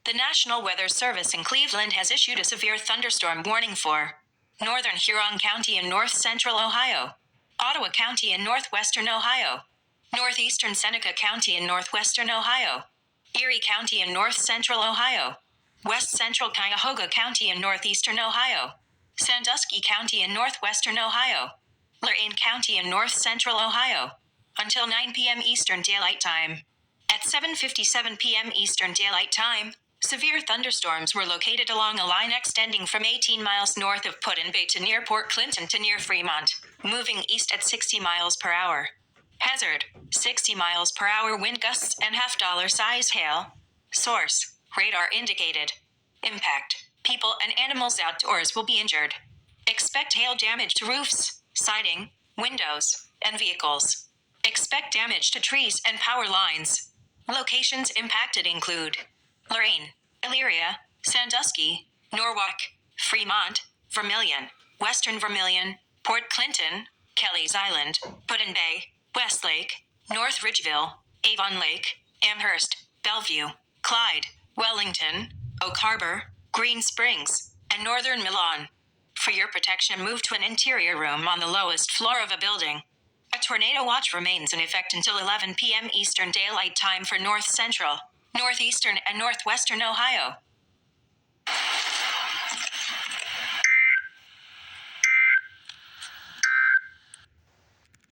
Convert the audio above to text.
The National Weather Service in Cleveland has issued a severe thunderstorm warning for northern Huron County in north-central Ohio, Ottawa County in northwestern Ohio, northeastern Seneca County in northwestern Ohio, Erie County in north-central Ohio, west-central Cuyahoga County in northeastern Ohio, Sandusky County in northwestern Ohio, Lorain County in north-central Ohio, until 9 p.m. Eastern Daylight Time. At 7:57 p.m. Eastern Daylight Time, severe thunderstorms were located along a line extending from 18 miles north of Put-in-Bay to near Port Clinton to near Fremont, moving east at 60 miles per hour. Hazard: 60 miles per hour wind gusts and $50 size hail. Source: radar indicated. Impact: people and animals outdoors will be injured. Expect hail damage to roofs, siding, windows, and vehicles. Expect damage to trees and power lines. Locations impacted include Lorain, Elyria, Sandusky, Norwalk, Fremont, Vermilion, Western Vermilion, Port Clinton, Kelly's Island, Put-in-Bay, Westlake, North Ridgeville, Avon Lake, Amherst, Bellevue, Clyde, Wellington, Oak Harbor, Green Springs, and northern Milan. For your protection, move to an interior room on the lowest floor of a building. A tornado watch remains in effect until 11 p.m. Eastern Daylight Time for north-central, northeastern, and northwestern Ohio.